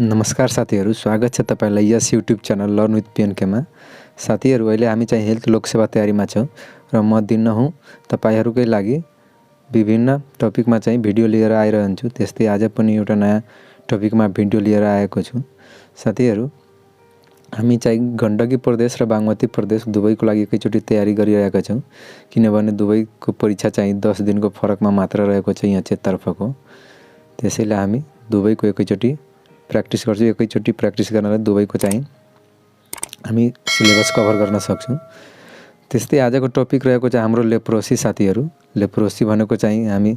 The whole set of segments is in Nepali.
नमस्कार साथीहरू, स्वागत छ तपाईलाई यस युट्युब च्यानल लर्न विथ पिएनकेमा। साथीहरू, अहिले हामी चाहिँ हेल्थ लोकसेवा तयारीमा छौँ र म दिन्न हुँ तपाईहरुकै लागि विभिन्न टपिकमा चाहिँ भिडियो लिएर आइरहन्छु। त्यस्तै आज पनि एउटा नयाँ टपिकमा भिडियो लिएर आएको छु। साथीहरू, हामी चाहिँ गण्डकी प्रदेश र बागमती प्रदेश दुवैको लागि एकैचोटि तयारी गरिरहेका छौँ, किनभने दुवैको परीक्षा चाहिँ 10 दिनको फरकमा मात्र रहेको छ यहाँ क्षेत्रफको। त्यसैले हामी दुवैको एकैचोटि प्र्याक्टिस गर्छु। एकैचोटि प्र्याक्टिस गर्नलाई दुवैको चाहिँ हामी सिलेबस कभर गर्न सक्छौँ। त्यस्तै आजको टपिक रहेको चाहिँ हाम्रो लेप्रोसी। साथीहरू, लेप्रोसी भनेको चाहिँ हामी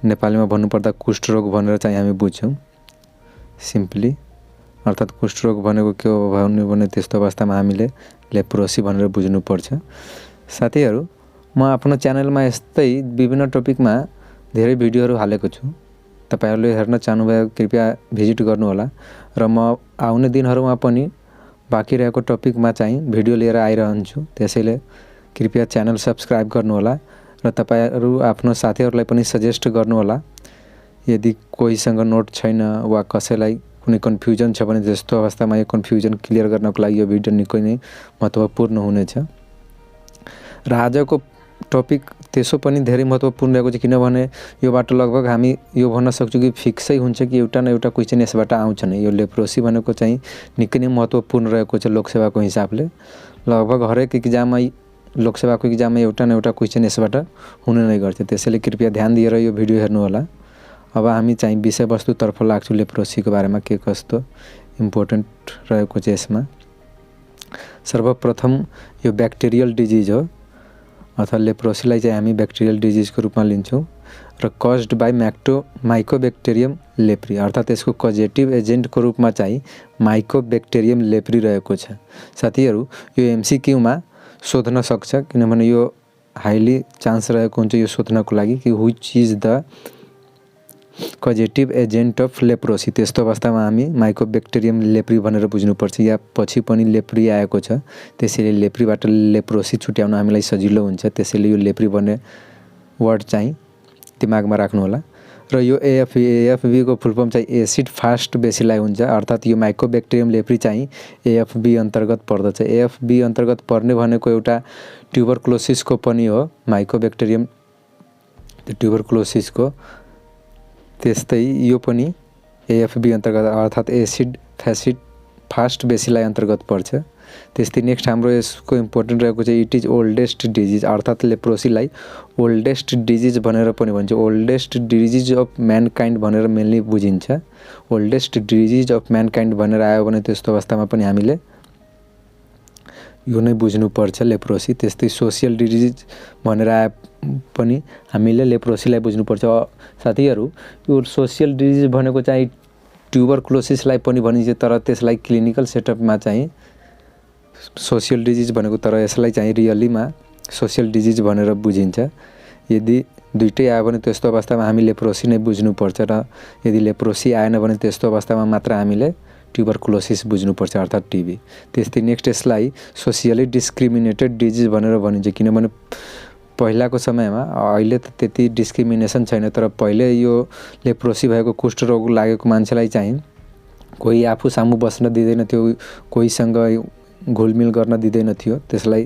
नेपालीमा भन्नुपर्दा कुष्ठरोग भनेर चाहिँ हामी बुझ्छौँ सिम्पली। अर्थात् कुष्ठरोग भनेको के हो भन्नु भने त्यस्तो अवस्थामा हामीले लेप्रोसी भनेर बुझ्नुपर्छ। साथीहरू, म आफ्नो च्यानलमा यस्तै विभिन्न टपिकमा धेरै भिडियोहरू हालेको छु। तपाईहरुले हेर्न चाहनुभयो कृपया भिजिट गर्नुहोला र म आउने दिनहरुमा पनि बाँकी रहेको टपिकमा चाहिँ भिडियो लिएर आइरहन्छु। त्यसैले कृपया च्यानल सब्स्क्राइब गर्नुहोला र तपाईहरु आफ्नो साथीहरुलाई पनि सजेस्ट गर्नुहोला। यदि कोहीसँग नोट छैन वा कसैलाई कुनै कन्फ्युजन छ भने त्यस्तो अवस्थामा यो कन्फ्युजन क्लियर गर्नको लागि यो भिडियो निकै नै महत्त्वपूर्ण हुनेछ। र आजको टपिक त्यसो पनि धेरै महत्त्वपूर्ण रहेको छ, किनभने योबाट लगभग हामी यो भन्न सक्छौँ कि फिक्सै हुन्छ कि एउटा न एउटा क्वेशन यसबाट आउँछ नै। यो लेप्रोसी भनेको चाहिँ निकै नै महत्त्वपूर्ण रहेको छ लोकसेवाको हिसाबले। लगभग हरेक एक्जाममा लोकसेवाको एक्जाममा एउटा न एउटा क्वेशन यसबाट हुने नै गर्छ। त्यसैले कृपया ध्यान दिएर यो भिडियो हेर्नुहोला। अब हामी चाहिँ विषयवस्तुतर्फ लाग्छौँ। लेप्रोसीको बारेमा के कस्तो इम्पोर्टेन्ट रहेको छ यसमा। सर्वप्रथम यो ब्याक्टेरियल डिजिज हो, अथवा लेप्रोसीलाई चाहिँ हामी ब्याक्टेरियल डिजिजको रूपमा लिन्छौँ र कज्ड बाई माइकोबैक्टेरियम लेप्री, अर्थात् यसको कजेटिभ एजेन्टको रूपमा चाहिँ माइकोबैक्टेरियम लेप्री रहेको छ। साथीहरू, यो एमसीक्यूमा सोध्न सक्छ, किनभने यो हाइली चान्स रहेको हुन्छ यो सोध्नको लागि कि which is the कजेटिभ agent of leprosy. त्यस्तो अवस्थामा हामी माइकोबैक्टेरियम लेप्री भनेर बुझ्नुपर्छ। या पछि पनि लेप्री आएको छ, त्यसैले लेप्रीबाट लेप्रोसी छुट्याउन हामीलाई सजिलो हुन्छ। त्यसैले यो लेप्री भन्ने वर्ड चाहिँ दिमागमा राख्नुहोला। र यो एएफबी को फुल फर्म चाहिँ एसिड फास्ट बेसिलाई हुन्छ, अर्थात् यो माइकोबैक्टेरियम लेप्री चाहिँ एएफबी अन्तर्गत पर्दछ। एएफबी अन्तर्गत पर्ने भनेको एउटा ट्युबरक्लोसिसको पनि हो, माइकोबैक्टेरियम ट्युबरक्लोसिसको। त्यस्तै यो पनि एएफबी अन्तर्गत अर्थात् एसिड फास्ट बेसिलाई अन्तर्गत पर्छ। त्यस्तै नेक्स्ट हाम्रो यसको इम्पोर्टेन्ट रहेको चाहिँ इट इज ओल्डेस्ट डिजिज, अर्थात् लेप्रोसीलाई ओल्डेस्ट डिजिज भनेर पनि भन्छ। ओल्डेस्ट डिजिज अफ म्यानकाइन्ड भनेर मेनली बुझिन्छ। ओल्डेस्ट डिजिज अफ म्यानकाइन्ड भनेर आयो भने त्यस्तो अवस्थामा पनि हामीले यो नै बुझ्नुपर्छ लेप्रोसी। त्यस्तै सोसियल डिजिज भनेर आए पनि हामीले लेप्रोसीलाई बुझ्नुपर्छ। साथीहरू, यो सोसियल डिजिज भनेको चाहिँ ट्युबरक्लोसिसलाई पनि भनिन्छ, तर त्यसलाई क्लिनिकल सेटअपमा चाहिँ सोसियल डिजिज भनेको, तर यसलाई चाहिँ रियलीमा सोसियल डिजिज भनेर बुझिन्छ। यदि दुइटै आयो भने त्यस्तो अवस्थामा हामी लेप्रोसी नै बुझ्नुपर्छ, र यदि लेप्रोसी आएन भने त्यस्तो अवस्थामा मात्र हामीले ट्युबरक्लोसिस बुझ्नुपर्छ, अर्थात् टिबी। त्यस्तै नेक्स्ट यसलाई सोसियली डिस्क्रिमिनेटेड डिजिज भनेर भनिन्छ, किनभने पहिलाको समयमा, अहिले त त्यति डिस्क्रिमिनेसन छैन, तर पहिले यो लेप्रोसी भएको कुष्ठरोग लागेको मान्छेलाई चाहिँ कोही आफू सामु बस्न दिँदैन थियो, कोहीसँग घुलमिल गर्न दिँदैन थियो, त्यसलाई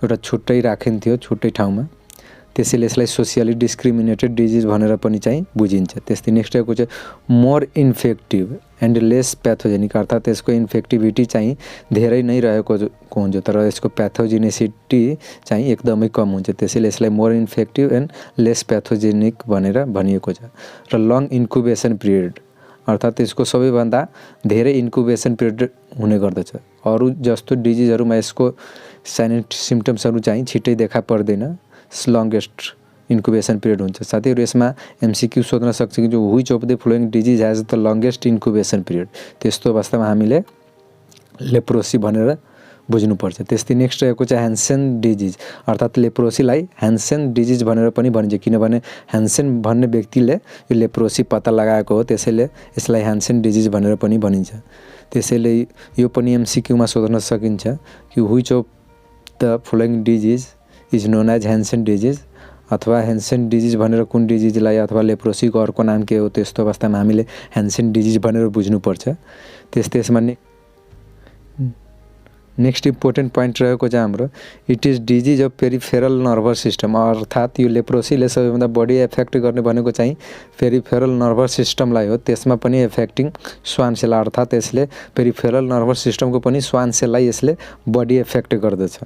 एउटा छुट्टै राखिन्थ्यो छुट्टै ठाउँमा। त्यसैले यसलाई सोसियली डिस्क्रिमिनेटेड डिजिज भनेर पनि चाहिँ बुझिन्छ। त्यस्तै नेक्स्ट रहेको चाहिँ more infective and lace pathogenic, अर्थात् यसको इन्फेक्टिभिटी चाहिँ धेरै नै रहेको हुन्छ, तर यसको प्याथोजेनिसिटी चाहिँ एकदमै कम हुन्छ। त्यसैले यसलाई more infective and lace pathogenic भनेर भनिएको छ। र लङ इन्क्युबेसन पिरियड, अर्थात् यसको सबैभन्दा धेरै इन्क्युबेसन पिरियड हुने गर्दछ। अरू जस्तो डिजिजहरूमा यसको साइलेन्ट सिम्पटम्सहरू चाहिँ छिट्टै देखा पर्दैन, लङ्गेस्ट इन्क्युबेसन पिरियड हुन्छ। साथीहरू, यसमा एमसीक्यू सोध्न सक्छ कि जो which of the following disease has the longest incubation period. त्यस्तो अवस्थामा हामीले लेप्रोसी भनेर बुझ्नुपर्छ। त्यस्तै नेक्स्ट रहेको चाहिँ ह्यान्सेन डिजिज, अर्थात् लेप्रोसीलाई ह्यान्सेन डिजिज भनेर पनि भनिन्छ, किनभने ह्यान्सेन भन्ने व्यक्तिले यो लेप्रोसी पत्ता लगाएको हो, त्यसैले यसलाई ह्यान्सेन डिजिज भनेर पनि भनिन्छ। त्यसैले यो पनि एमसीक्यूमा सोध्न सकिन्छ कि which of the following disease is known as Hansen disease, अथवा ह्यान्सेन डिजिज भनेर कुन डिजिजलाई अथवा लेप्रोसीको अर्को नाम के हो त्यस्तो अवस्थामा हामीले ह्यान्सेन डिजिज भनेर बुझ्नुपर्छ। त्यसमा नेक्स्ट इम्पोर्टेन्ट पोइन्ट रहेको चाहिँ हाम्रो it is disease of peripheral nervous system, अर्थात् यो लेप्रोसीले सबैभन्दा बढी एफेक्ट गर्ने भनेको चाहिँ पेरिफेरल नर्भस सिस्टमलाई हो, त्यसमा पनि एफेक्टिङ स्वान सेल, अर्थात् यसले पेरिफेरल नर्भस सिस्टमको पनि स्वान सेललाई यसले बढी एफेक्ट गर्दछ।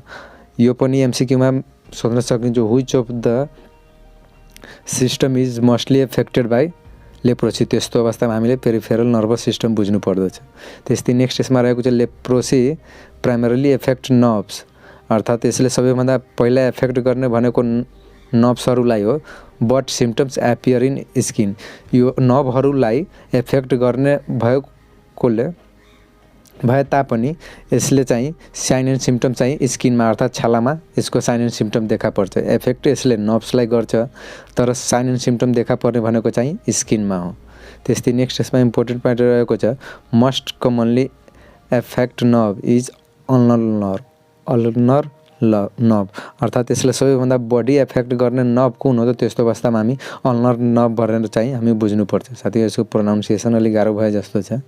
यो पनि एमसीक्यूमा सोध्न सकिन्छ, which of the system is mostly affected by leprosy, त्यस्तो अवस्थामा हामीले पेरिफेरल नर्भस सिस्टम बुझ्नु पर्दछ। त्यस्तै नेक्स्ट यसमा रहेको चाहिँ लेप्रोसी प्राइमरली एफेक्ट नर्भ्स, अर्थात् यसले सबैभन्दा पहिला एफेक्ट गर्ने भनेको नर्भ्सहरूलाई हो, but symptoms appear in skin, यो नर्भहरूलाई एफेक्ट गर्ने भए तापनि यसले चाहिँ साइन एन्ड सिम्पटम चाहिँ स्किनमा अर्थात् छालामा यसको साइन एन्ड सिम्पटम देखा पर्छ। एफेक्ट यसले नर्भ्सलाई गर्छ तर साइन एन्ड सिम्पटम देखा पर्ने भनेको चाहिँ स्किनमा हो। त्यस्तै नेक्स्ट यसमा इम्पोर्टेन्ट पोइन्ट रहेको छ must commonly effect nerve is ulnar nerve, अर्थात् यसले सबैभन्दा बढी एफेक्ट गर्ने नर्भ कुन हो त त्यस्तो अवस्थामा हामी अल्नर नर्भ भनेर चाहिँ हामी बुझ्नुपर्छ। साथै यसको प्रोनाउन्सिएसन अलिक गाह्रो भए जस्तो छ।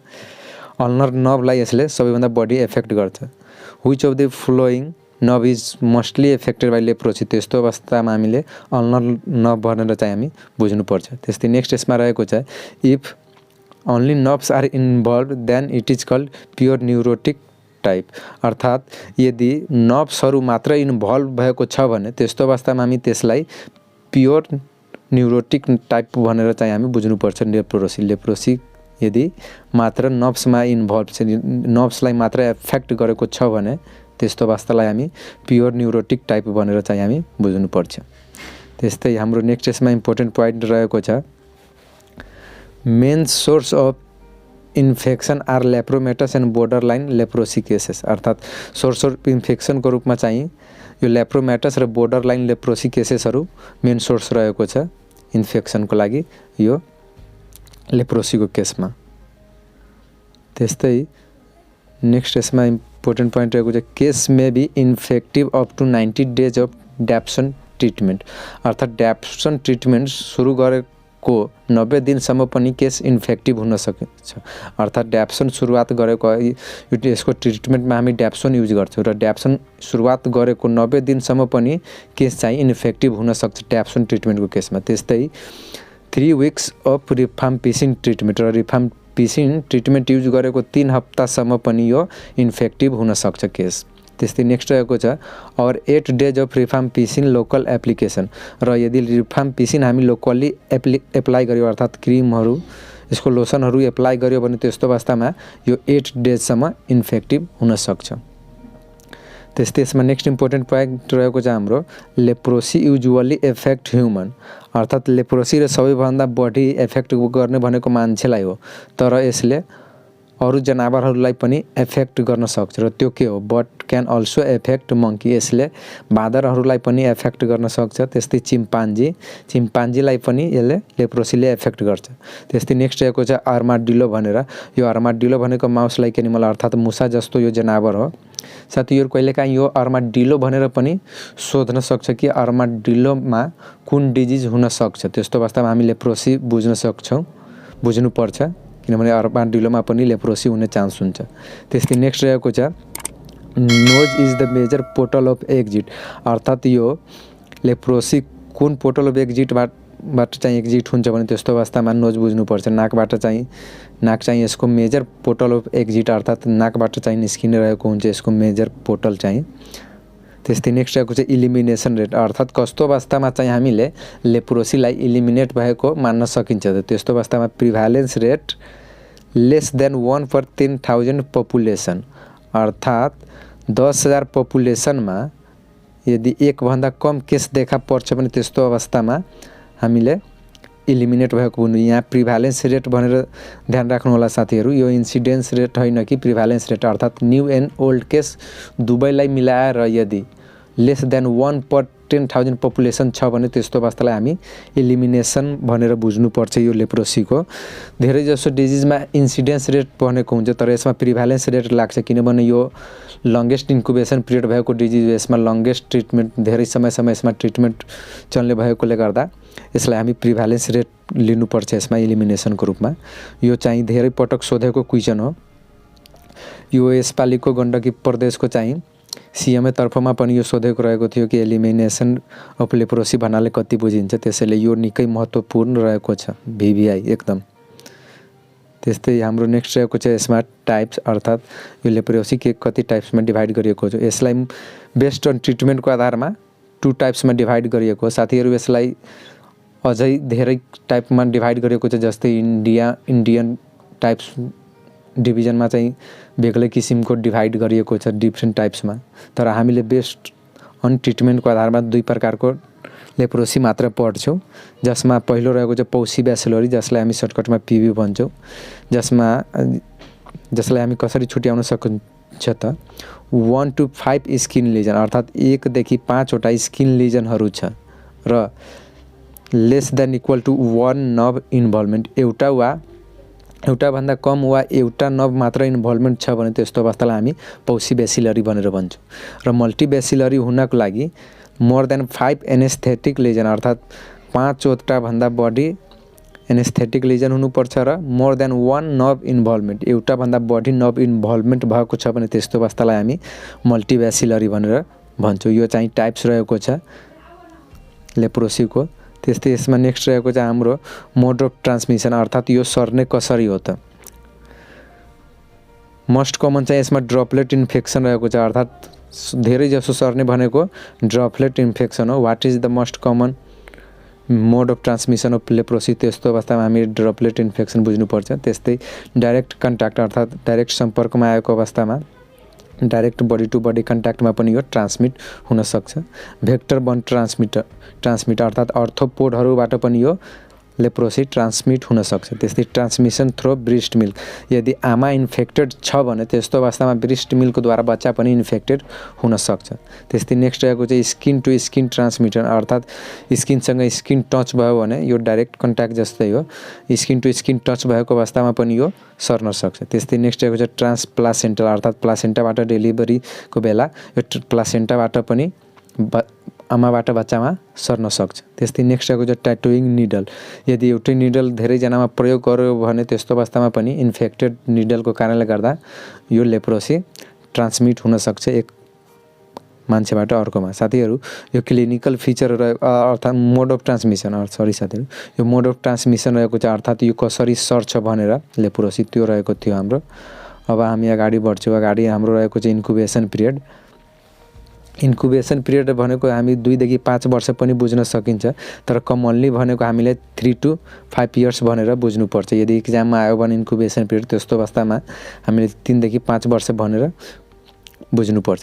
अल्नर नर्भलाई यसले सबैभन्दा बढी एफेक्ट गर्छ। Which of the flowing nerve is mostly affected by leprosy, त्यस्तो अवस्थामा हामीले अल्नर नर्भ भनेर चाहिँ हामी बुझ्नुपर्छ। त्यस्तै नेक्स्ट यसमा रहेको छ if only nerves are involve then it is called pure neurotic type, अर्थात् यदि नर्भ्सहरू मात्र इन्भल्भ भएको छ भने त्यस्तो अवस्थामा हामी त्यसलाई प्योर न्युरोटिक टाइप भनेर चाहिँ हामी बुझ्नुपर्छ। लेप्रोसी यदि मात्र नर्भ्समा इन्भल्भ छ, नर्भ्सलाई मात्र एफेक्ट गरेको छ भने त्यस्तो अवस्थालाई हामी प्योर न्युरोटिक टाइप भनेर चाहिँ हामी बुझ्नुपर्छ। त्यस्तै हाम्रो नेक्स्ट यसमा इम्पोर्टेन्ट पोइन्ट रहेको छ main source of infection are lepromatous and borderline leprosy cases, अर्थात् सोर्स अफ इन्फेक्सनको रूपमा चाहिँ यो लेप्रोमेटस र बोर्डर लाइन लेप्रोसी केसेसहरू मेन सोर्स रहेको छ इन्फेक्सनको लागि यो लेप्रोसीको केसमा। त्यस्तै नेक्स्ट यसमा इम्पोर्टेन्ट पोइन्ट रहेको छ case may be infective up to 90 days of dapsone treatment, अर्थात् ड्याप्सन ट्रिटमेन्ट सुरु गरेको 90 दिनसम्म पनि केस इन्फेक्टिभ हुन सकिन्छ, अर्थात् ड्याप्सन सुरुवात गरेको यसको ट्रिटमेन्टमा हामी ड्याप्सन युज गर्छौँ र ड्याप्सन सुरुवात गरेको 90 दिनसम्म पनि केस चाहिँ इन्फेक्टिभ हुन सक्छ ड्याप्सन ट्रिटमेन्टको केसमा। त्यस्तै 3 weeks अफ रिफाम्पिसिन ट्रिटमेन्ट र रिफाम्पिसिन ट्रिटमेन्ट युज गरेको 3 हप्तासम्म पनि यो इन्फेक्टिभ हुन सक्छ केस। त्यस्तै नेक्स्ट रहेको छ और 8 days of rifampicin local application, र यदि रिफाम्पिसिन हामी लोकल्ली एप्लाई गर्यो अर्थात् क्रिमहरू यसको लोसनहरू एप्लाई गर्यो भने त्यस्तो अवस्थामा यो 8 days इन्फेक्टिभ हुन सक्छ। त्यस्तै यसमा नेक्स्ट इम्पोर्टेन्ट पोइन्ट रहेको छ हाम्रो लेप्रोसी युजुअली एफेक्ट ह्युमन, अर्थात् लेप्रोसी र सबैभन्दा बढी एफेक्ट गर्ने भनेको मान्छेलाई हो तर यसले अरू जनावरहरूलाई पनि एफेक्ट गर्न सक्छ र त्यो के हो but can also effect monkey, यसले बाँदरहरूलाई पनि एफेक्ट गर्न सक्छ। त्यस्तै चिम्पान्जीलाई पनि यसले लेप्रोसीले एफेक्ट गर्छ। त्यस्तै नेक्स्ट रहेको छ आर्माडिलो भनेर, यो आर्माडिलो भनेको माउस लाइक एनिमल अर्थात् मुसा जस्तो यो जनावर हो। साथीहरू कहिलेकाहीँ यो आर्माडिलो भनेर पनि सोध्न सक्छ कि आर्माडिलोमा कुन डिजिज हुन सक्छ, त्यस्तो अवस्थामा हामी लेप्रोसी बुझ्नुपर्छ किनभने आर्माडिलोमा पनि लेप्रोसी हुने चान्स हुन्छ। त्यस्तै नेक्स्ट रहेको छ nose is the major portal of exit, अर्थात् यो लेप्रोसी कुन पोर्टल अफ एक्जिटबाट चाहिँ एक्जिट हुन्छ भने त्यस्तो अवस्थामा नोज बुझ्नुपर्छ। नाक चाहिँ यसको मेजर पोर्टल अफ एक्जिट, अर्थात् नाकबाट चाहिँ निस्किने रहेको हुन्छ यसको मेजर पोर्टल चाहिँ। त्यस्तै नेक्स्ट रहेको चाहिँ इलिमिनेसन रेट, अर्थात् कस्तो अवस्थामा चाहिँ हामीले लेप्रोसीलाई इलिमिनेट भएको मान्न सकिन्छ त त्यस्तो अवस्थामा prevalence rate less than 1 per 10,000 population, अर्थात् 10,000 पपुलेसनमा यदि 1 भन्दा कम केस देखा पर्छ भने त्यस्तो अवस्थामा हामीले इलिमिनेट भएको हुनु। यहाँ प्रिभ्यालेन्स रेट भनेर ध्यान राख्नु होला साथीहरू, यो इन्सिडेन्स रेट होइन कि प्रिभ्यालेन्स रेट, अर्थात् न्यू एन्ड ओल्ड केस दुवैलाई मिलाएर यदि लेस देन 1 per 10,000 पपुलेसन छ भने त्यस्तो अवस्थालाई हामी इलिमिनेसन भनेर बुझ्नुपर्छ। यो लेप्रोसीको धेरै जसो डिजिजमा इन्सिडेन्स रेट भनेको हुन्छ तर यसमा प्रिभ्यालेन्स रेट लाग्छ किनभने यो लङ्गेस्ट इन्कुबेसन पिरियड भएको डिजिज हो। यसमा लङ्गेस्ट ट्रिटमेन्ट धेरै समयसम्म यसमा ट्रिटमेन्ट चल्ने भएकोले गर्दा यसलाई हामी प्रिभ्यालेन्स रेट लिनुपर्छ यसमा इलिमिनेसनको रूपमा। यो चाहिँ धेरै पटक सोधेको क्वेसन हो। यो यसपालिको गण्डकी प्रदेशको चाहिँ सीएमए तर्फमा पनि यो सोधेको रहेको थियो कि एलिमिनेसन अफ लेप्रोसी भन्नाले कति बुझिन्छ, त्यसैले यो निकै महत्त्वपूर्ण रहेको छ भिभिआई एकदम। त्यस्तै हाम्रो नेक्स्ट रहेको छ यसमा टाइप्स, अर्थात् यो लेप्रोसी के कति टाइप्समा डिभाइड गरिएको छ। यसलाई बेस्ड अन ट्रिटमेन्टको आधारमा 2 टाइप्समा डिभाइड गरिएको हो। साथीहरू यसलाई अझै धेरै टाइपमा डिभाइड गरिएको छ, जस्तै इन्डियन टाइप्स डिभिजनमा चाहिँ बेग्लै किसिमको डिभाइड गरिएको छ डिफ्रेन्ट टाइप्समा। तर हामीले बेस्ड अन ट्रिटमेन्टको आधारमा 2 प्रकारको लेप्रोसी मात्र पढ्छौँ, जसमा पहिलो रहेको छ पौसी ब्यासिलरी, जसलाई हामी सर्टकटमा पिभी भन्छौँ, जसलाई हामी कसरी छुट्याउन सकिन्छ त 1 to 5 स्किन लिजन, अर्थात् 1 देखि 5 वटा स्किन लिजनहरू छ र less than equal to 1 nerve involvement, एउटा भन्दा कम वा एउटा नर्भ मात्र इन्भल्भमेन्ट छ भने त्यस्तो अवस्थालाई हामी पौसी ब्यासिलरी भनेर भन्छौँ। र मल्टी ब्यासिलरी हुनको लागि मोर देन 5 एनेस्थेटिक लिजन, अर्थात् 5 वटा भन्दा बढी एनेस्थेटिक लिजन हुनुपर्छ र मोर देन 1 नर्भ इन्भल्भमेन्ट, एउटा भन्दा बढी नर्भ इन्भल्भमेन्ट भएको छ भने त्यस्तो अवस्थालाई हामी मल्टी ब्यासिलरी भनेर भन्छौँ। यो चाहिँ टाइप्स रहेको छ लेप्रोसीको। त्यस्तै यसमा नेक्स्ट रहेको छ हाम्रो मोड अफ ट्रान्समिसन, अर्थात् यो सर्ने कसरी हो त। मोस्ट कमन चाहिँ यसमा ड्रपलेट इन्फेक्सन रहेको छ, अर्थात् धेरै जसो सर्ने भनेको ड्रपलेट इन्फेक्सन हो। What is the most common mode of transmission of leprosy, त्यस्तो अवस्थामा हामी ड्रपलेट इन्फेक्सन बुझ्नुपर्छ। त्यस्तै डाइरेक्ट कन्ट्याक्ट, अर्थात् डाइरेक्ट सम्पर्कमा आएको अवस्थामा डाइरेक्ट बडी टु बडी कन्ट्याक्टमा पनि यो ट्रान्समिट हुन सक्छ। भेक्टर बर्न ट्रान्समिट अर्थात् अर्थोपोडहरूबाट पनि यो लेप्रोसी ट्रान्समिट हुन सक्छ। त्यस्तै ट्रान्समिसन थ्रो ब्रेस्ट मिल्क, यदि आमा इन्फेक्टेड छ भने त्यस्तो अवस्थामा ब्रेस्ट मिल्कद्वारा बच्चा पनि इन्फेक्टेड हुन सक्छ। त्यस्तै नेक्स्ट रहेको चाहिँ स्किन टु स्किन ट्रान्समिटर, अर्थात् स्किनसँग स्किन टच भयो भने यो डाइरेक्ट कन्ट्याक्ट जस्तै हो, स्किन टु स्किन टच भएको अवस्थामा पनि यो सर्न सक्छ। त्यस्तै नेक्स्ट रहेको छ ट्रान्सप्लासेन्टल, अर्थात् प्लासेन्टाबाट डेलिभरीको बेला यो प्लासेन्टाबाट पनि आमाबाट बच्चामा सर्न सक्छ। त्यस्तै नेक्स्ट रहेको छ ट्याटुइङ निडल, यदि एउटै निडल धेरैजनामा प्रयोग गर्यो भने त्यस्तो अवस्थामा पनि इन्फेक्टेड निडलको कारणले गर्दा यो लेप्रोसी ट्रान्समिट हुन सक्छ एक मान्छेबाट अर्कोमा। साथीहरू यो क्लिनिकल फिचर अर्थात् मोड अफ ट्रान्समिसन साथीहरू यो मोड अफ ट्रान्समिसन रहेको छ, अर्थात् यो कसरी सर्छ भनेर लेप्रोसी त्यो रहेको थियो हाम्रो। अब हामी अगाडि बढ्छौँ। अगाडि हाम्रो रहेको छ इन्कुबेसन पिरियड। इन्कुबेसन पिरियड भनेको हामी 2 देखि 5 वर्ष पनि बुझ्न सकिन्छ, तर कमनली भनेको हामीले 3 to 5 इयर्स भनेर बुझ्नुपर्छ। यदि इक्जाममा आयो भने इन्कुबेसन पिरियड त्यस्तो अवस्थामा हामीले 3 देखि 5 वर्ष भनेर बुझ्नुपर्छ।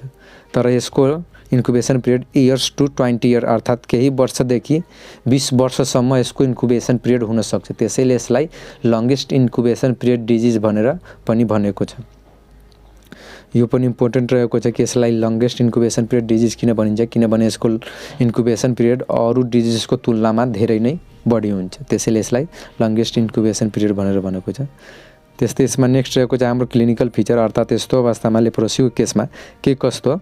तर यसको incubation period years to 20 year, अर्थात् केही वर्षदेखि 20 वर्षसम्म यसको इन्कुबेसन पिरियड हुन सक्छ। त्यसैले यसलाई लङ्गेस्ट इन्कुबेसन पिरियड डिजिज भनेर पनि भनेको छ। यो पनि इम्पोर्टेन्ट रहेको छ कि यसलाई लङ्गेस्ट इन्कुबेसन पिरियड डिजिज किन भनिन्छ, किनभने यसको इन्कुबेसन पिरियड अरू डिजिजको तुलनामा धेरै नै बढी हुन्छ, त्यसैले यसलाई लङ्गेस्ट इन्कुबेसन पिरियड भनेर भनेको छ। त्यस्तै यसमा नेक्स्ट रहेको छ हाम्रो क्लिनिकल फिचर, अर्थात् यस्तो अवस्थामा लेप्रोसीको केसमा के कस्तो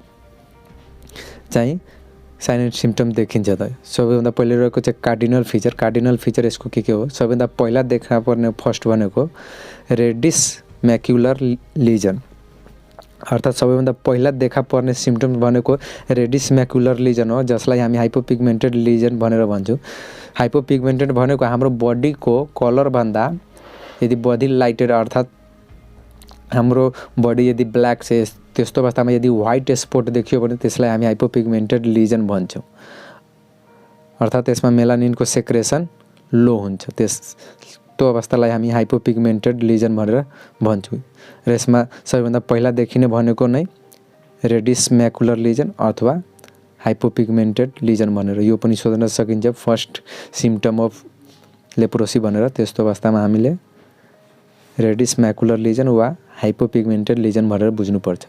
चाहिँ साइन एन्ड सिम्पटम देखिन्छ त। सबैभन्दा पहिले रहेको छ कार्डिनल फिचर। कार्डिनल फिचर यसको के हो? सबैभन्दा पहिला देखा पर्ने फर्स्ट भनेको रेडिस म्याक्युलर लिजन, अर्थात् सबैभन्दा पहिला देखा पर्ने सिम्पटम भनेको रेडिस म्याक्युलर लिजन हो, जसलाई हामी हाइपोपिगमेन्टेड लिजन भनेर भन्छौँ। हाइपोपिगमेन्टेड भनेको हाम्रो बडीको कलरभन्दा यदि बडी लाइटेड, अर्थात् हाम्रो बडी यदि ब्ल्याक छ त्यस्तो अवस्थामा यदि व्हाइट स्पट देखियो भने त्यसलाई हामी हाइपोपिगमेन्टेड लिजन भन्छौँ, अर्थात् यसमा मेलानिनको सेक्रेसन लो हुन्छ, त्यो अवस्थालाई हामी हाइपोपिगमेन्टेड लिजन भनेर भन्छौँ। र यसमा सबैभन्दा पहिला देखिने भनेको नै रेडिस म्याकुलर लिजन अथवा हाइपोपिगमेन्टेड लिजन भनेर यो पनि सोध्न सकिन्छ फर्स्ट सिम्पटम अफ लेप्रोसी भनेर। त्यस्तो अवस्थामा हामीले रेडिस म्याकुलर लिजन वा हाइपोपिगमेन्टेड लिजन भनेर बुझ्नुपर्छ।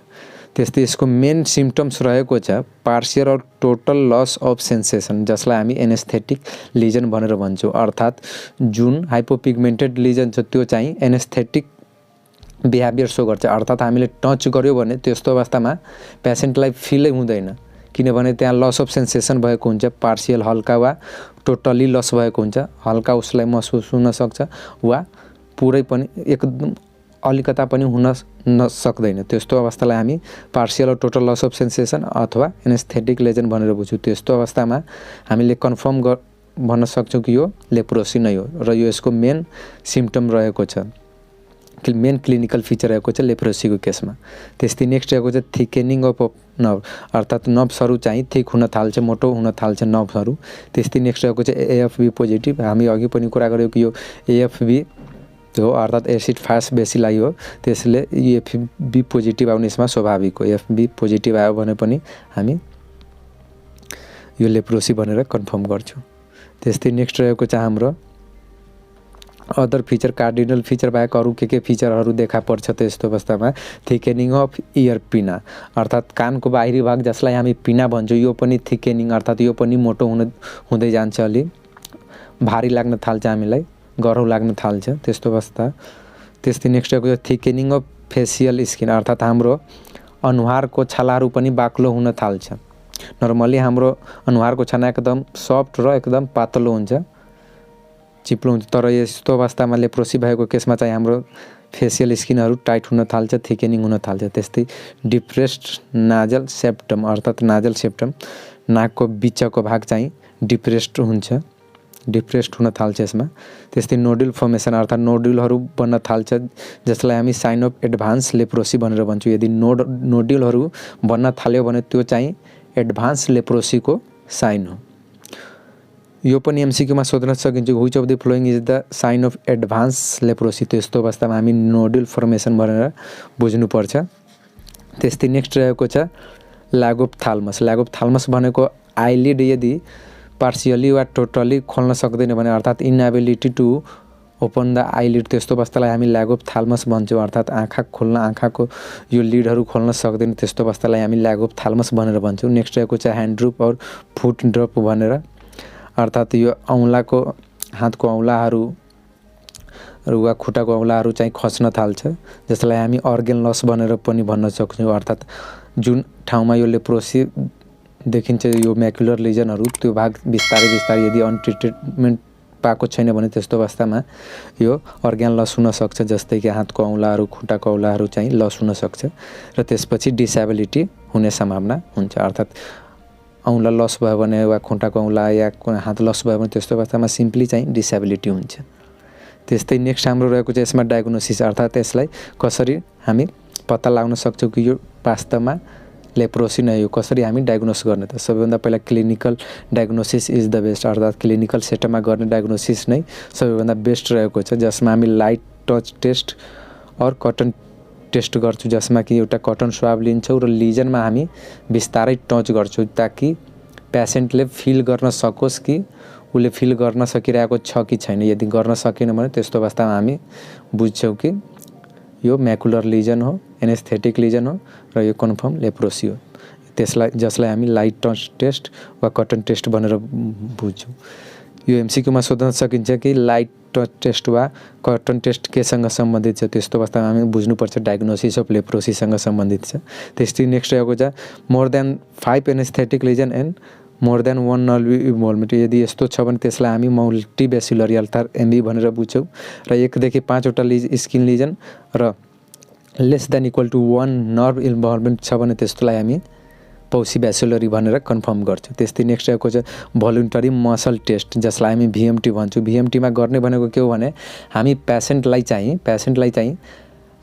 त्यस्तै यसको मेन सिम्पटम्स रहेको छ पार्शियल और टोटल लस अफ सेन्सेसन, जसलाई हामी एनेस्थेटिक लिजन भनेर भन्छौँ। अर्थात् जुन हाइपोपिगमेन्टेड लिजन छ त्यो चाहिँ एनेस्थेटिक बिहेभियर सो गर्छ। अर्थात् हामीले टच गर्यो भने त्यस्तो अवस्थामा पेसेन्टलाई फिलै हुँदैन, किनभने त्यहाँ लस अफ सेन्सेसन भएको हुन्छ। पार्शियल हल्का वा टोटली लस भएको हुन्छ, हल्का उसलाई महसुस हुन सक्छ वा पुरै पनि एकदम अलिकता पनि हुन सक्दैन। त्यस्तो अवस्थालाई हामी पार्शियल और टोटल लस अफ सेन्सेसन अथवा एनेस्थेटिक लिजन भनेर बुझ्छौँ। त्यस्तो अवस्थामा हामीले कन्फर्म भन्न सक्छौँ कि यो लेप्रोसी नै हो र यो यसको मेन सिम्पटम रहेको छ, मेन क्लिनिकल फिचर रहेको छ लेप्रोसीको केसमा। त्यस्तै नेक्स्ट रहेको छ थिकेनिङ अफ नर्भ, अर्थात् नर्भ्सहरू चाहिँ थिक हुन थाल्छ, मोटो हुन थाल्छ नर्भ्सहरू। त्यस्तै नेक्स्ट रहेको छ एएफबी पोजिटिभ। हामी अघि पनि कुरा गऱ्यौँ कि यो एएफबी हो अर्थात् एसिड फास्ट बेसिलाई हो, त्यसले एएफबी पोजिटिभ आउने यसमा स्वाभाविक हो। एएफबी पोजिटिभ आयो भने पनि हामी यो लेप्रोसी भनेर कन्फर्म गर्छौँ। त्यस्तै नेक्स्ट रहेको छ हाम्रो अदर फिचर, कार्डिनल फिचर बाहेक अरू के फिचरहरू देखा पर्छ त्यस्तो अवस्थामा। थिकेनिङ अफ इयर पिना, अर्थात् कानको बाहिरी भाग जसलाई हामी पिना भन्छौँ, यो पनि थिकेनिङ अर्थात् यो पनि मोटो हुँदै जान्छ, अलि भारी लाग्न थाल्छ, हामीलाई गह्रौ लाग्न थाल्छ त्यस्तो अवस्था। त्यस्तै नेक्स्ट रहेको थिकेनिङ अफ फेसियल स्किन, अर्थात् हाम्रो अनुहारको छालाहरू पनि बाक्लो हुन थाल्छ। नर्मली हाम्रो अनुहारको छाला एकदम सफ्ट र एकदम पातलो हुन्छ, चिप्लो हुन्छ, तर यस्तो अवस्थामा लेप्रोसी भएको केसमा चाहिँ हाम्रो फेसियल स्किनहरू टाइट हुन थाल्छ, थिकेनिङ हुन थाल्छ। त्यस्तै डिप्रेस्ड नाजल सेप्टम, अर्थात् नाजल सेप्टम नाकको बिचको भाग चाहिँ डिप्रेस्ड हुन्छ, डिप्रेस्ड हुन थाल्छ यसमा। त्यस्तै नोडुल फर्मेसन, अर्थात् नोडुलहरू बन्न थाल्छ, जसलाई हामी साइन अफ एडभान्स लेप्रोसी भनेर भन्छौँ। यदि नोडुलहरू बन्न थाल्यो भने त्यो चाहिँ एडभान्स लेप्रोसीको साइन हो। यो पनि एमसीक्यूमा सोध्न सकिन्छ, which of the following is the sign of advance leprosy. त्यस्तो अवस्थामा हामी नोडुल फर्मेसन भनेर बुझ्नुपर्छ। त्यस्तै नेक्स्ट रहेको छ ल्याग अफ थाल्मस। ल्याग अफ थाल्मस भनेको आइलिड यदि पार्सियली वा टोटली खोल्न सक्दैन भने, अर्थात् inability to open the eyelid, त्यस्तो अवस्थालाई हामी ल्याग अफ थाल्मस भन्छौँ। अर्थात् आँखा खोल्न, आँखाको यो लिडहरू खोल्न सक्दैन, त्यस्तो अवस्थालाई हामी ल्याग अफ थाल्मस भनेर भन्छौँ। नेक्स्ट रहेको छ ह्यान्ड ड्रुप और फुट ड्रप भनेर, अर्थात् यो औँलाको, हातको औँलाहरू वा खुट्टाको औँलाहरू चाहिँ खस्न थाल्छ, जसलाई हामी अर्गन लस भनेर पनि भन्न सक्छौँ। अर्थात् जुन ठाउँमा यो लेप्रोसी देखिन्छ, यो म्याकुलर लिजनहरू, त्यो भाग बिस्तारै यदि अनट्रिटमेन्ट पाएको छैन भने त्यस्तो अवस्थामा यो अर्गन लस हुन सक्छ, जस्तै कि हातको औँलाहरू, खुट्टाको औँलाहरू चाहिँ लस हुन सक्छ र त्यसपछि डिसेबिलिटी हुने सम्भावना हुन्छ। अर्थात् औँला लस भयो भने वा खुट्टाको औँला या हात लस भयो भने त्यस्तो अवस्थामा सिम्पली चाहिँ डिसेबिलिटी हुन्छ। त्यस्तै नेक्स्ट हाम्रो रहेको छ यसमा डायग्नोसिस, अर्थात् यसलाई कसरी हामी पत्ता लाग्न सक्छौँ कि यो वास्तवमा लेप्रोसी नै हो, कसरी हामी डायग्नोस गर्ने। त सबैभन्दा पहिला clinical diagnosis is the best, अर्थात् क्लिनिकल सेटअपमा गर्ने डायग्नोसिस नै सबैभन्दा बेस्ट रहेको छ, जसमा हामी लाइट टच टेस्ट और कटन टेस्ट गर्छौँ, जसमा कि एउटा कटन स्वाब लिन्छौँ र लिजनमा हामी बिस्तारै टच गर्छौँ, ताकि पेसेन्टले फिल गर्न सकोस् कि उसले फिल गर्न सकिरहेको छ कि छैन। यदि गर्न सकेन भने त्यस्तो अवस्थामा हामी बुझ्छौँ कि यो म्याकुलर लिजन हो, एनेस्थेटिक लिजन हो र यो कन्फर्म लेप्रोसी हो। त्यसलाई जसलाई हामी लाइट टच टेस्ट वा कटन टेस्ट भनेर बुझ्छौँ। यो एमसीक्यूमा सोध्न सकिन्छ कि लाइट टच टेस्ट वा कटन टेस्ट केसँग सम्बन्धित छ, त्यस्तो अवस्थामा हामी बुझ्नुपर्छ डायग्नोसिस अफ लेप्रोसीसँग सम्बन्धित छ। त्यस्तै नेक्स्ट रहेको छ more than 5 anaesthetic lesion and more than 1 nerve involvement. यदि यस्तो छ भने त्यसलाई हामी मल्टिबेसिलरी अर्थात् एमबी भनेर बुझ्छौँ र 1 देखि 5 वटा स्किन लिजन र less than equal to 1 nerve involvement छ भने त्यस्तोलाई हामी पौसीबेसिलरी भनेर कन्फर्म गर्छौँ। त्यस्तै नेक्स्ट रहेको छ भोलुन्टरी मसल टेस्ट, जसलाई हामी भिएमटी भन्छौँ। भिएमटीमा गर्ने भनेको के हो भने हामी पेसेन्टलाई चाहिँ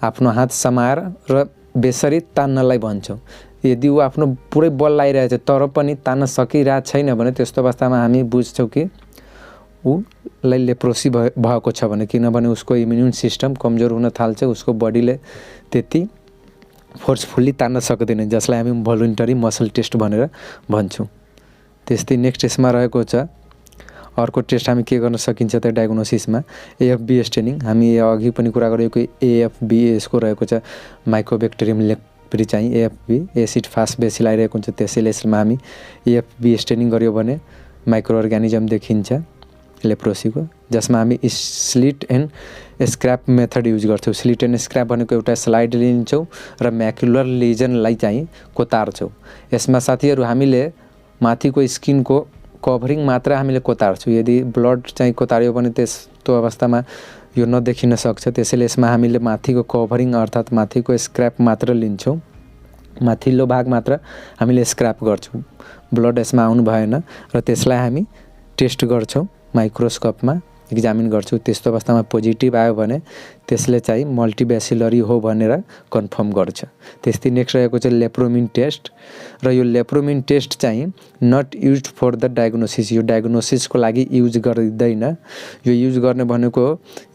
आफ्नो हात समाएर र बेसरी तान्नलाई भन्छौँ। यदि ऊ आफ्नो पुरै बल लगाइरहेछ तर पनि तान्न सकिरहेको छैन भने त्यस्तो अवस्थामा हामी बुझ्छौँ कि ऊलाई लेप्रोसी भएको छ भने, किनभने उसको इम्युन सिस्टम कमजोर हुन थाल्छ, उसको बडीले त्यति फोर्सफुल्ली तान्न सक्दैन, जसलाई हामी भोलुन्टरी मसल टेस्ट भनेर भन्छौँ। त्यस्तै नेक्स्ट यसमा रहेको छ अर्को टेस्ट हामी के गर्न सकिन्छ त डायग्नोसिसमा एएफबी स्टेनिङ। हामी अघि पनि कुरा गरेको एएफबी, यसको रहेको छ माइकोबेक्टेरियम वरिपरि चाहिँ एएफबी एसिड फास्ट बेसिल आइरहेको हुन्छ। त्यसैले यसमा हामी एएफबी स्टेनिङ गर्यो भने माइक्रो अर्गानिजम देखिन्छ लेप्रोसीको, जसमा हामी slit and scrap method use गर्छौँ। स्लिट एन्ड स्क्रैप भनेको एउटा स्लाइड लिन्छौँ र म्याकुलर लिजनलाई चाहिँ कोतार्छौँ। यसमा साथीहरू हामीले माथिको स्किनको कभरिङ मात्र हामीले कोतार्छौँ। यदि ब्लड चाहिँ कोतार्यो भने त्यस्तो अवस्थामा यो नदेखिन सक्छ। त्यसैले यसमा हामीले माथिको कभरिङ अर्थात् माथिको स्क्रैप मात्र लिन्छौँ, माथिल्लो भाग मात्र हामीले स्क्रैप गर्छौँ। ब्लड यसमा आउनु भएन र त्यसलाई हामी टेस्ट गर्छौँ, माइक्रोस्कोपमा एक्जामिन गर्छौँ। त्यस्तो अवस्थामा पोजिटिभ आयो भने त्यसले चाहिँ मल्टिबेसिलरी हो भनेर कन्फर्म गर्छ। त्यस्तै नेक्स्ट रहेको चाहिँ लेप्रोमिन टेस्ट र यो लेप्रोमिन टेस्ट चाहिँ not used for the diagnosis. यो डायग्नोसिसको लागि युज गरिँदैन। यो युज गर्ने भनेको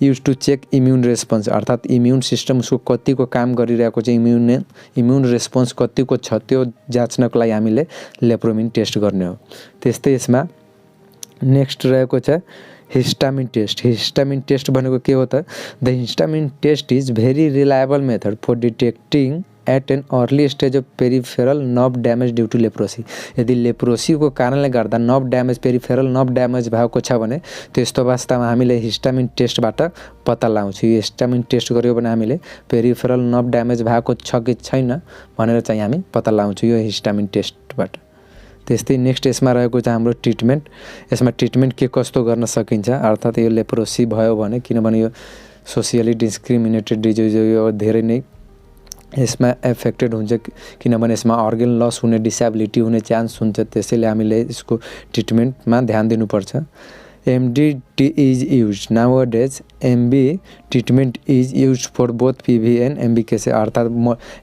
use to check immune response अर्थात् इम्युन सिस्टम उसको कतिको काम गरिरहेको छ, इम्युन रेस्पोन्स कतिको छ त्यो जाँच्नको लागि हामीले लेप्रोमिन टेस्ट गर्ने हो। त्यस्तै यसमा नेक्स्ट रहेको छ हिस्टामिन टेस्ट। हिस्टामिन टेस्ट भनेको के हो त? The histamine test is very reliable method for detecting at an early stage of peripheral nerve damage due to leprosy. यदि लेप्रोसीको कारणले गर्दा nerve damage peripheral nerve damage भएको छ भने त्यस्तो अवस्थामा हामीले हिस्टामिन टेस्टबाट पत्ता लगाउँछौँ। यो हिस्टामिन टेस्ट गर्यो भने हामीले पेरिफेरल नर्भ ड्यामेज भएको छ कि छैन भनेर चाहिँ हामी पत्ता लगाउँछौँ यो हिस्टामिन टेस्टबाट। त्यस्तै नेक्स्ट यसमा रहेको चाहिँ हाम्रो ट्रिटमेन्ट। यसमा ट्रिटमेन्ट के कस्तो गर्न सकिन्छ अर्थात् यो लेप्रोसी भयो भने, किनभने यो सोसियली डिस्क्रिमिनेटेड डिजिज हो, यो धेरै नै यसमा एफेक्टेड हुन्छ, किनभने यसमा अर्गन लस हुने, डिसेबिलिटी हुने चान्स हुन्छ। त्यसैले हामीले यसको ट्रिटमेन्टमा ध्यान दिनुपर्छ। MDT is used nowadays. MB treatment is used for both PV and MB case अर्थात्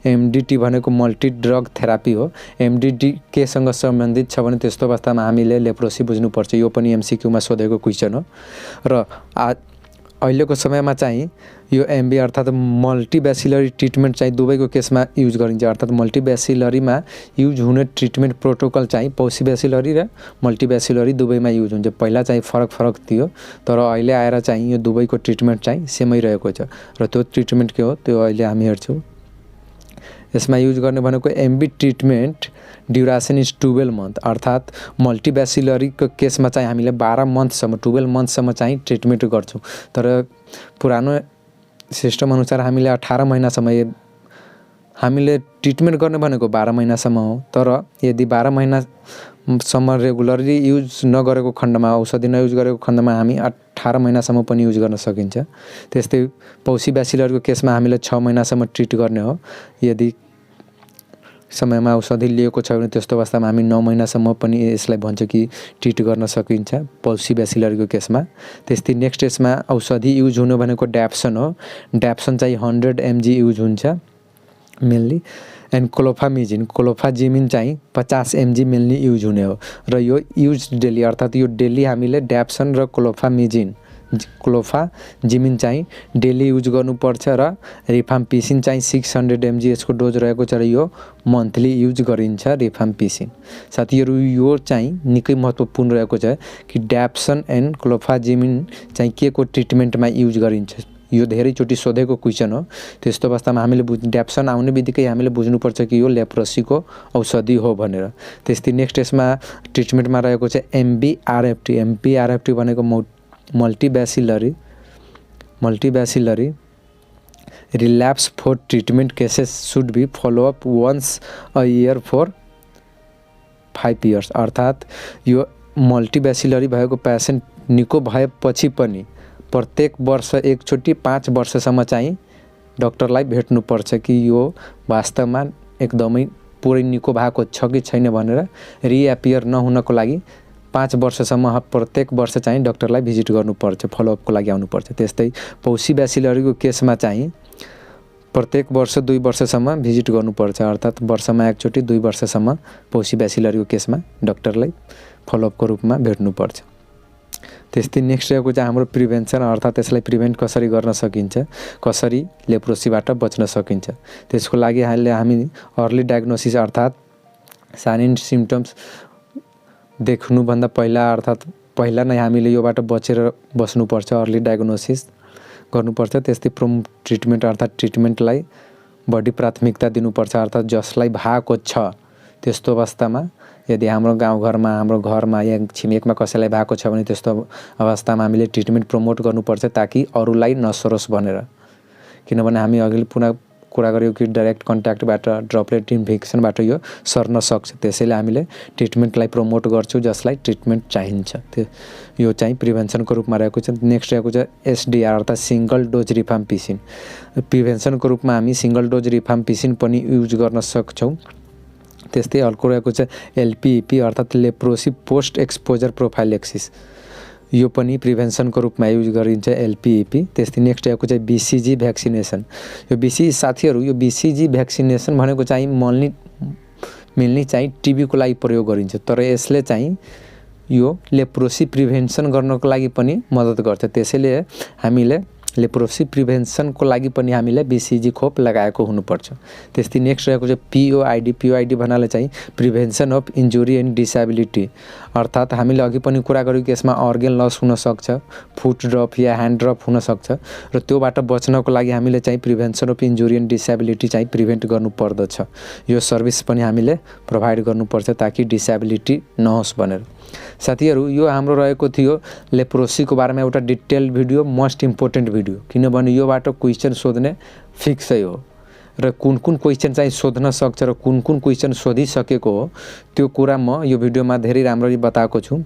MDT भनेको मल्टी ड्रग थेरापी हो। MDT केसँग सम्बन्धित छ भने त्यस्तो अवस्थामा हामीले लेप्रोसी बुझ्नुपर्छ। यो पनि MCQ मा सोधेको क्वेसन हो र अहिलेको समयमा चाहिँ यो MB अर्थात् मल्टिबेसिलरी ट्रिटमेन्ट चाहिँ दुवैको केसमा युज गरिन्छ। अर्थात् मल्टिबेसिलरीमा युज हुने ट्रिटमेन्ट प्रोटोकल चाहिँ पौसीबेसिलरी र मल्टिबेसिलरी दुवैमा युज हुन्छ। पहिला चाहिँ फरक थियो तर अहिले आएर चाहिँ यो दुवैको ट्रिटमेन्ट चाहिँ सेमै रहेको छ र त्यो ट्रिटमेन्ट के हो त्यो अहिले हामी हेर्छौँ। यसमा युज गर्ने भनेको MB treatment duration is 12 month अर्थात् मल्टिबेसिलरीको केसमा चाहिँ हामीले 12 मन्थसम्म 12 मन्थसम्म चाहिँ ट्रिटमेन्ट गर्छौँ। तर पुरानो सिस्टम अनुसार हामीले 18 महिनासम्म हामीले ट्रिटमेन्ट गर्ने भनेको 12 महिनासम्म हो। तर यदि 12 महिनासम्म रेगुलरली युज नगरेको खण्डमा, औषधि नयुज गरेको खण्डमा हामी 18 महिनासम्म पनि युज गर्न सकिन्छ। त्यस्तै पौसीबेसिलरको केसमा हामीले 6 महिनासम्म ट्रिट गर्ने हो। यदि समयमा औषधि लिएको छ भने त्यस्तो अवस्थामा हामी 9 महिनासम्म पनि यसलाई भन्छ कि ट्रिट गर्न सकिन्छ पौसीबेसिलरको केसमा। त्यस्तै नेक्स्ट यसमा औषधि युज हुनु भनेको ड्याप्सन हो। ड्याप्सन चाहिँ 100 mg युज हुन्छ मेनली। एन्ड क्लोफाजिमिन चाहिँ 50 mg मेनली युज हुने हो र यो युज डेली अर्थात् यो डेली हामीले ड्याप्सन र क्लोफाजिमिन चाहिँ डेली युज गर्नुपर्छ र रिफाम्पिसिन चाहिँ 600 mg यसको डोज रहेको छ र यो मन्थली युज गरिन्छ रिफाम्पिसिन। साथीहरू यो चाहिँ निकै महत्त्वपूर्ण रहेको छ कि ड्याप्सन एन्ड क्लोफाजिमिन चाहिँ के को ट्रिटमेन्टमा युज गरिन्छ। यो धेरैचोटि सोधेको क्वेसन हो। त्यस्तो अवस्थामा हामीले ड्याप्सन आउने बित्तिकै हामीले बुझ्नुपर्छ कि यो लेप्रोसीको औषधि हो भनेर। त्यस्तै नेक्स्ट यसमा ट्रिटमेन्टमा रहेको छ MBRFT। MBRFT भनेको multibacillary relapse for treatment cases should be follow up once a year for 5 years अर्थात् यो मल्टिबेसिलरी भएको पेसेन्ट निको भएपछि पनि प्रत्येक वर्ष एकचोटि 5 वर्षसम्म चाहिँ डक्टरलाई भेट्नुपर्छ कि यो वास्तवमा एकदमै पुरै निको भएको छ कि छैन भनेर रिएपियर नहुनको लागि 5 वर्षसम्म प्रत्येक वर्ष चाहिँ डक्टरलाई भिजिट गर्नुपर्छ, फलोअपको लागि आउनुपर्छ। त्यस्तै पौसीबेसिलरीको केसमा चाहिँ प्रत्येक वर्ष 2 वर्षसम्म भिजिट गर्नुपर्छ अर्थात् वर्षमा एकचोटि 2 वर्षसम्म पौसीबेसिलरीको केसमा डक्टरलाई फलोअपको रूपमा भेट्नुपर्छ। त्यस्तै नेक्स्ट रहेको चाहिँ हाम्रो प्रिभेन्सन अर्थात् यसलाई प्रिभेन्ट कसरी गर्न सकिन्छ, कसरी लेप्रोसीबाट बच्न सकिन्छ। त्यसको लागि हामी अर्ली डायग्नोसिस अर्थात् साइन एन्ड सिम्पटम्स देख्नुभन्दा पहिला अर्थात् पहिला नै हामीले योबाट बचेर बस्नुपर्छ, अर्ली डायग्नोसिस गर्नुपर्छ। त्यस्तै ट्रिटमेन्ट अर्थात् ट्रिटमेन्टलाई बढी प्राथमिकता दिनुपर्छ। अर्थात् जसलाई भएको छ त्यस्तो अवस्थामा यदि हाम्रो गाउँघरमा हाम्रो घरमा या छिमेकमा कसैलाई भएको छ भने त्यस्तो अवस्थामा हामीले ट्रिटमेन्ट प्रमोट गर्नुपर्छ ताकि अरूलाई नसरोस् भनेर। किनभने हामी अघि पुनः कुरा गऱ्यौँ कि डाइरेक्ट कन्ट्याक्टबाट ड्रपलेट इन्फेक्सनबाट यो सर्न सक्छ। त्यसैले हामीले ट्रिटमेन्टलाई प्रमोट गर्छौँ जसलाई ट्रिटमेन्ट चाहिन्छ। त्यो यो चाहिँ प्रिभेन्सनको रूपमा रहेको छ। नेक्स्ट रहेको छ एसडिआर अर्थात् सिङ्गल डोज रिफाम्पिसिन। प्रिभेन्सनको रूपमा हामी सिङ्गल डोज रिफाम्पिसिन पनि युज गर्न सक्छौँ। त्यस्तै अर्को रहेको छ एलपिइपी अर्थात् लेप्रोसी पोस्ट एक्सपोजर प्रोफाइलेक्सिस। यो पनि प्रिभेन्सनको रूपमा युज गरिन्छ एलपिइपी। त्यस्तै नेक्स्ट रहेको चाहिँ बिसिजी भ्याक्सिनेसन। यो बिसिजी साथीहरू यो बिसिजी भ्याक्सिनेसन भनेको चाहिँ मेनली चाहिँ टिबीको लागि प्रयोग गरिन्छ, तर यसले चाहिँ यो लेप्रोसी प्रिभेन्सन गर्नको लागि पनि मद्दत गर्छ। त्यसैले हामीले लेप्रोसी प्रिभेन्सनको लागि पनि हामीले बिसिजी खोप लगाएको हुनुपर्छ। त्यस्तै नेक्स्ट रहेको चाहिँ पिओआइडी भन्नाले चाहिँ prevention of injury and disability. अर्थात् हामीले अघि पनि कुरा गऱ्यौँ कि यसमा अर्गन लस हुनसक्छ, फुट ड्रप या ह्यान्ड ड्रप हुनसक्छ र त्योबाट बच्नको लागि हामीले चाहिँ prevention of injury and disability चाहिँ प्रिभेन्ट गर्नुपर्दछ। यो सर्भिस पनि हामीले प्रोभाइड गर्नुपर्छ ताकि डिसेबिलिटी नहोस् भनेर। साथीहरू यो हाम्रो रहेको थियो लेप्रोसीको बारेमा एउटा detail video, most important video. किनभने योबाट क्वेसन सोध्ने फिक्सै हो र कुन कुन क्वेसन चाहिँ सोध्न सक्छ र कुन कुन क्वेसन सोधिसकेको हो त्यो कुरा म यो भिडियोमा धेरै राम्ररी बताएको छु।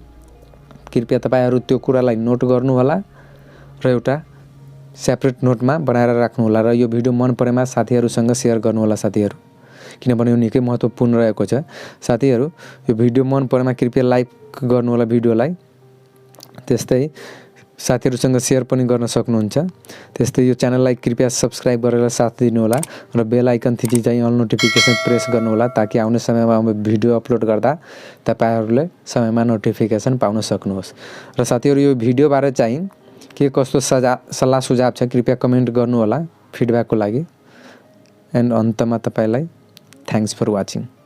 कृपया तपाईहरु त्यो कुरालाई नोट गर्नुहोला र एउटा सेपरेट नोटमा बनाएर राख्नुहोला र यो भिडियो मन परेमा साथीहरुसँग शेयर गर्नुहोला साथीहरु, किनभने यो निकै महत्त्वपूर्ण रहेको छ। साथीहरु यो भिडियो मन परेमा कृपया लाइक गर्नुहोला भिडियोलाई, त्यस्तै साथीहरुसँग शेयर पनि गर्न सक्नुहुन्छ। त्यस्तै यो च्यानललाई कृपया सब्स्क्राइब गरेर साथ दिनुहोला र बेल आइकन थिची चाहिँ अल नोटिफिकेसन प्रेस गर्नुहोला ताकि आउने समयमा म भिडियो अपलोड गर्दा तपाईहरुले समयमा नोटिफिकेसन पाउन सक्नुहोस्। र साथीहरु यो भिडियो बारे चाहिँ के कस्तो सल्लाह सुझाव छ कृपया कमेन्ट गर्नुहोला फिडब्याकको लागि। एन्ड अन्तमा तपाईलाई थ्यांक्स फर वाचिङ।